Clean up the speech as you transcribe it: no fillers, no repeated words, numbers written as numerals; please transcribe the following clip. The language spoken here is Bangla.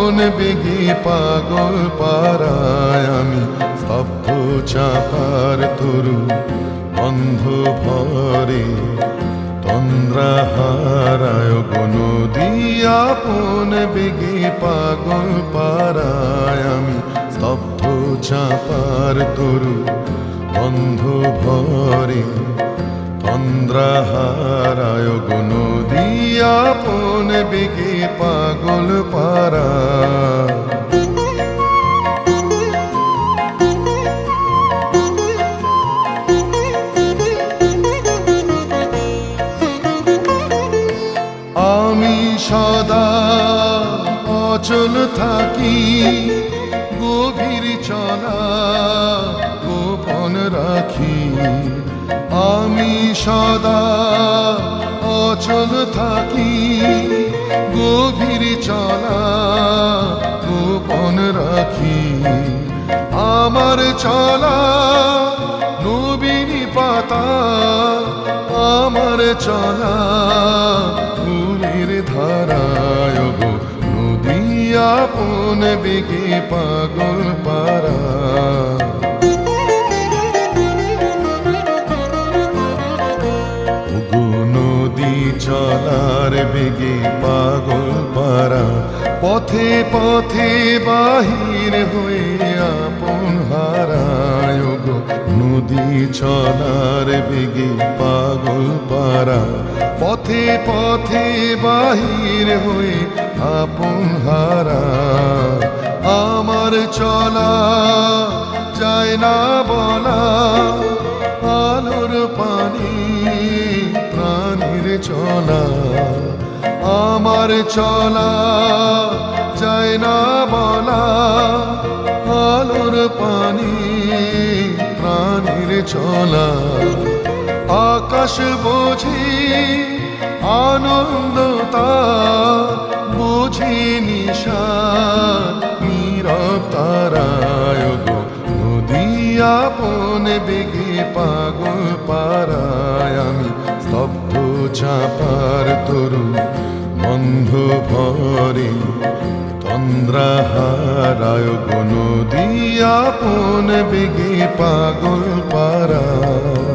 আপন বেগে পাগল পাড়ায় আমি স্তব্ধ চাপার তরু বন্ধ ভরে তন্দ্রা হারায় গো নদী আপন বেগে পাগল পাড়ায় আমি স্তব্ধ চাপার তরু বন্ধ ভরে তন্দ্রা হারায় গো নদী আপন বেগে পাগল পাড়ায়। আমি সদা অচল থাকি গভীর চলা গোপন রাখি আমি সদা অচল থাকি গভীর চলা গোপন রাখি আমার চলা নবীন পাতা আমার চলা ফুলের ধারায় গো নদী আপন বেগে পাগল পাড়ায়। গো নদী চলার বেগে পাগল পাড়া পথে পথে বাহির হয়ে আপন হারায় গো নদী চলার বেগে পাগল পাড়া পথে পথে বাহির হয়ে আপন হারায় আমার চলা যায় না বলা আলোর পানি প্রাণীর চলা আমার চলা যায় না বলা আলোর পানি প্রাণীর চলা আকাশ বুঝি আনন্দতা বুঝি নিশা নীরব তারায় গো নদী আপন বেগে পাগল পাড়ায় আমি স্তব্ধ চাপার তরু বন্ধ ভরে তন্দ্রা হারায় গো নদী আপন বেগে পাগল পাড়ায়।